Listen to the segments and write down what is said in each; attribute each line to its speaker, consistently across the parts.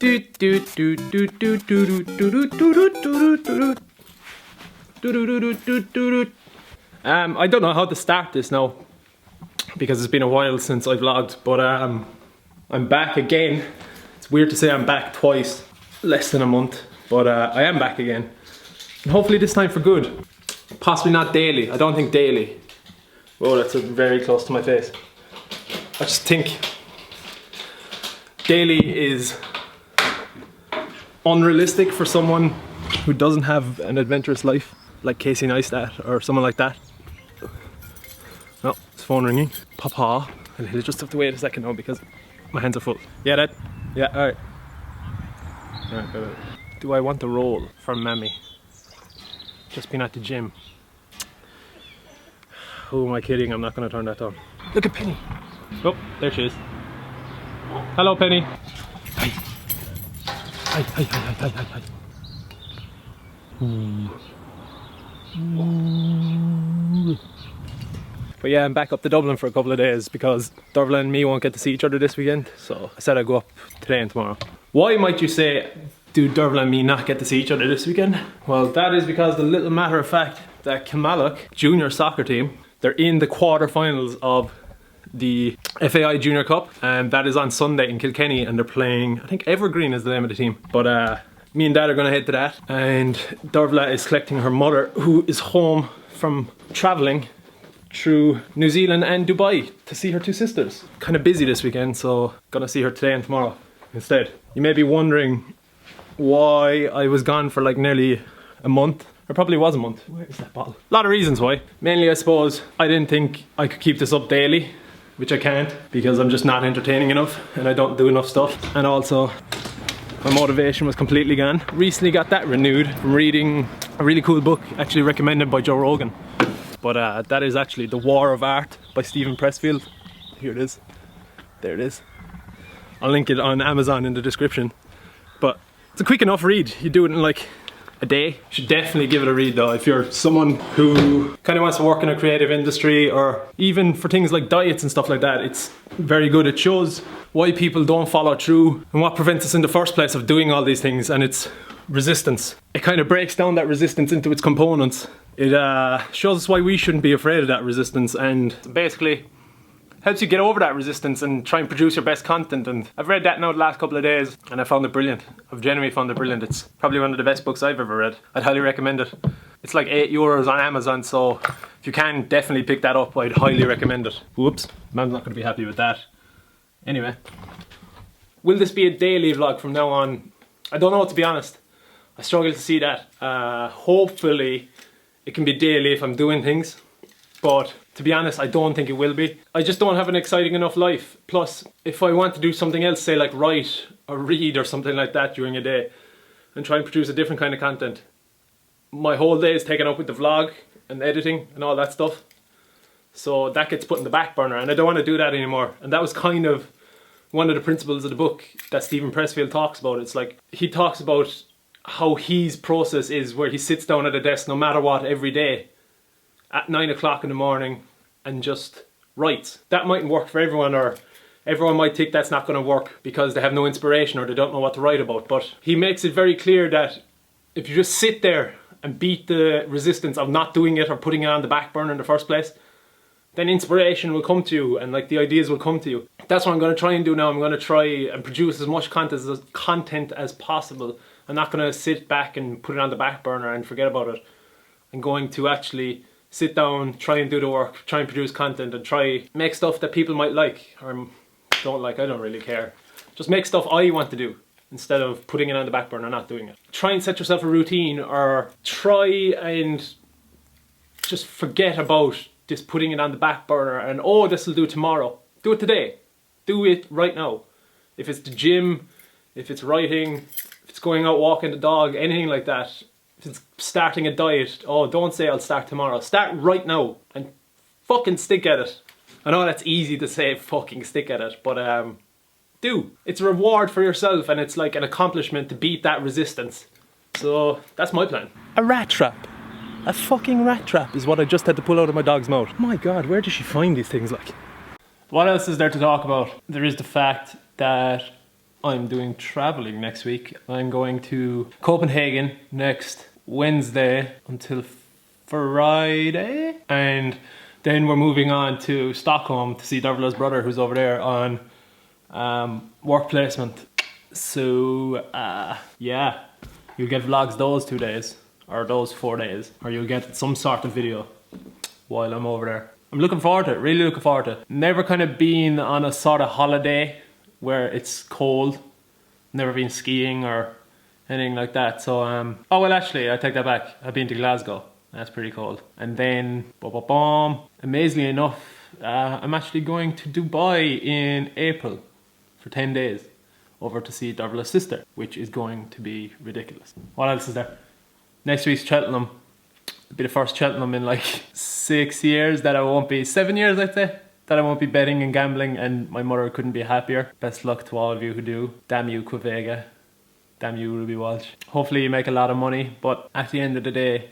Speaker 1: I don't know how to start this now because it's been a while since I vlogged, but I'm back again. It's weird to say I'm back twice, less than a month, but I am back again. And hopefully this time for good. Possibly not daily. I don't think daily. Oh, that's very close to my face. I just think daily is unrealistic for someone who doesn't have an adventurous life like Casey Neistat or someone like that. Oh, his phone ringing. Papa. And he'll just have to wait a second now because my hands are full. Yeah, that? Yeah, alright. Alright, bye-bye. Do I want a roll from Mammy? Just been at the gym. Who am I kidding? I'm not going to turn that down. Look at Penny. Oh, there she is. Hello, Penny. Hi. Hi, hi, hi, hi, hi, hi. But yeah, I'm back up to Dublin for a couple of days because Dervla and me won't get to see each other this weekend. So I said I'd go up today and tomorrow. Why, might you say, do Dervla and me not get to see each other this weekend? Well, that is because the little matter of fact that Kilmallock junior soccer team, they're in the quarterfinals of the FAI Junior Cup, and that is on Sunday in Kilkenny, and they're playing, I think Evergreen is the name of the team. But me and Dad are going to head to that, and Dervla is collecting her mother, who is home from travelling through New Zealand and Dubai to see her two sisters. Kind of busy this weekend, so gonna see her today and tomorrow instead. You may be wondering why I was gone for like nearly a month. It probably was a month. Where is that bottle? A lot of reasons why. Mainly, I suppose, I didn't think I could keep this up daily, which I can't because I'm just not entertaining enough and I don't do enough stuff. And also, my motivation was completely gone. Recently got that renewed from reading a really cool book, actually recommended by Joe Rogan. But that is actually The War of Art by Steven Pressfield. Here it is. There it is. I'll link it on Amazon in the description. But it's a quick enough read. You do it in like a day. You should definitely give it a read though if you're someone who kind of wants to work in a creative industry, or even for things like diets and stuff like that. It's very good. It shows why people don't follow through and what prevents us in the first place of doing all these things, and it's resistance. It kind of breaks down that resistance into its components. It shows us why we shouldn't be afraid of that resistance, and basically helps you get over that resistance and try and produce your best content. And I've read that now the last couple of days and I found it brilliant. I've genuinely found it brilliant. It's probably one of the best books I've ever read. I'd highly recommend it. It's like €8 on Amazon, so if you can, definitely pick that up. I'd highly recommend it. Whoops, Mom's not going to be happy with that. Anyway, will this be a daily vlog from now on? I don't know, to be honest. I struggle to see that. Hopefully it can be daily if I'm doing things, but to be honest, I don't think it will be. I just don't have an exciting enough life. Plus, if I want to do something else, say like write or read or something like that during a day and try and produce a different kind of content, my whole day is taken up with the vlog and editing and all that stuff. So that gets put in the back burner and I don't want to do that anymore. And that was kind of one of the principles of the book that Steven Pressfield talks about. It's like, he talks about how his process is where he sits down at a desk no matter what every day at 9 o'clock in the morning and just writes. That mightn't work for everyone, or everyone might think that's not going to work because they have no inspiration or they don't know what to write about. But he makes it very clear that if you just sit there and beat the resistance of not doing it or putting it on the back burner in the first place, then inspiration will come to you and like the ideas will come to you. That's what I'm going to try and do now. I'm going to try and produce as much content as possible. I'm not going to sit back and put it on the back burner and forget about it. I'm going to actually sit down, try and do the work, try and produce content and try make stuff that people might like or don't like. I don't really care. Just make stuff I want to do instead of putting it on the back burner and not doing it. Try and set yourself a routine, or try and just forget about just putting it on the back burner and, oh, this will do tomorrow. Do it today. Do it right now. If it's the gym, if it's writing, if it's going out walking the dog, anything like that. If it's starting a diet, oh, don't say I'll start tomorrow. Start right now and fucking stick at it. I know that's easy to say, fucking stick at it, but do. It's a reward for yourself and it's like an accomplishment to beat that resistance. So that's my plan. A rat trap. A fucking rat trap is what I just had to pull out of my dog's mouth. My God, where does she find these things like? What else is there to talk about? There is the fact that I'm doing traveling next week. I'm going to Copenhagen next Wednesday until Friday, and then we're moving on to Stockholm to see Dervla's brother, who's over there on work placement. So yeah, you'll get vlogs those 2 days, or those 4 days, or you'll get some sort of video while I'm over there. I'm looking forward to it, really looking forward to it. Never kind of been on a sort of holiday where it's cold. Never been skiing or anything like that. So oh well, actually I take that back. I've been to Glasgow. That's pretty cold. And then amazingly enough, I'm actually going to Dubai in April for 10 days over to see Dervla's sister, which is going to be ridiculous. What else is there? Next week's Cheltenham. It'll be the first Cheltenham in like 6 years that I won't be, 7 years I'd say, that I won't be betting and gambling, and my mother couldn't be happier. Best luck to all of you who do. Damn you, Quivega. Damn you, Ruby Walsh. Hopefully you make a lot of money, but at the end of the day,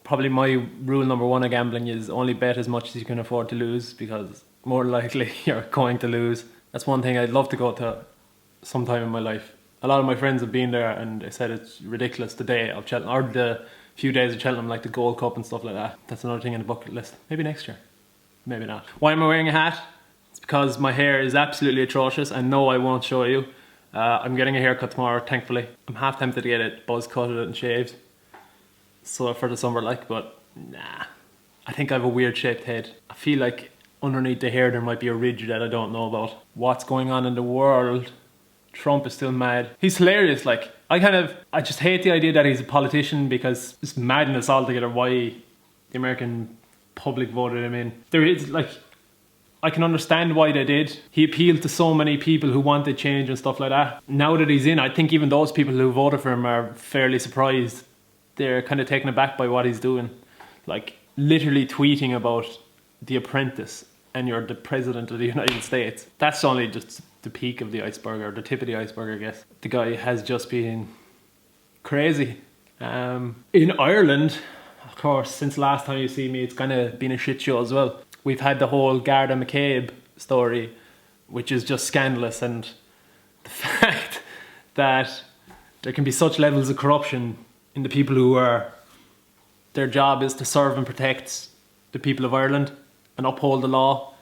Speaker 1: probably my rule number one of gambling is only bet as much as you can afford to lose, because more likely you're going to lose. That's one thing I'd love to go to sometime in my life. A lot of my friends have been there and they said it's ridiculous the day of Cheltenham, or the few days of Cheltenham, like the Gold Cup and stuff like that. That's another thing in the bucket list. Maybe next year, maybe not. Why am I wearing a hat? It's because my hair is absolutely atrocious, and no, I won't show you. I'm getting a haircut tomorrow, thankfully. I'm half tempted to get it buzz cutted and shaved, so for the summer like, but nah. I think I have a weird shaped head. I feel like underneath the hair there might be a ridge that I don't know about. What's going on in the world? Trump is still mad. He's hilarious, like, I just hate the idea that he's a politician, because it's madness altogether why the American public voted him in. There is, like, I can understand why they did. He appealed to so many people who wanted change and stuff like that. Now that he's in, I think even those people who voted for him are fairly surprised. They're kind of taken aback by what he's doing. Like, literally tweeting about The Apprentice, and you're the president of the United States. That's only just the peak of the iceberg, or the tip of the iceberg, I guess. The guy has just been crazy. In Ireland, of course, since last time you see me, it's kind of been a shit show as well. We've had the whole Garda McCabe story, which is just scandalous, and the fact that there can be such levels of corruption in the people who are, their job is to serve and protect the people of Ireland and uphold the law.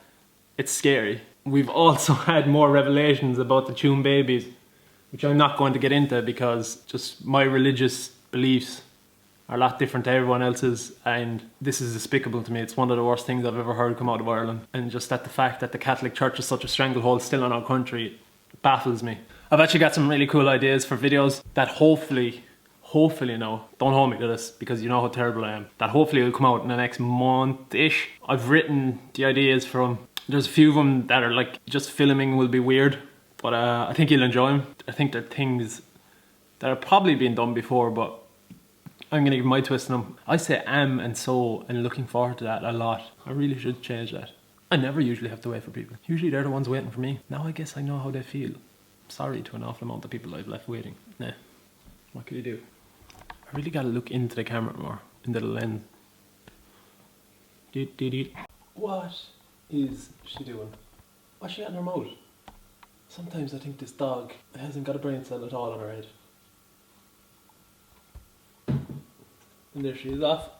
Speaker 1: It's scary. We've also had more revelations about the Tuam babies, which I'm not going to get into, because just my religious beliefs are a lot different to everyone else's, and this is despicable to me. It's one of the worst things I've ever heard come out of Ireland, and just that the fact that the Catholic Church is such a stranglehold still on our country baffles me. I've actually got some really cool ideas for videos that hopefully now, don't hold me to this because you know how terrible I am, that hopefully will come out in the next month-ish. I've written the ideas from, there's a few of them that are like, just filming will be weird, but I think you'll enjoy them. I think they're things that are probably been done before, but I'm gonna give my twist on them. I say am and so, and looking forward to that a lot. I really should change that. I never usually have to wait for people. Usually they're the ones waiting for me. Now I guess I know how they feel. Sorry to an awful amount of people I've left waiting. Nah, what can you do? I really gotta look into the camera more, into the lens. What is she doing? What's she got in her mouth? Sometimes I think this dog hasn't got a brain cell at all on her head. And there she is off.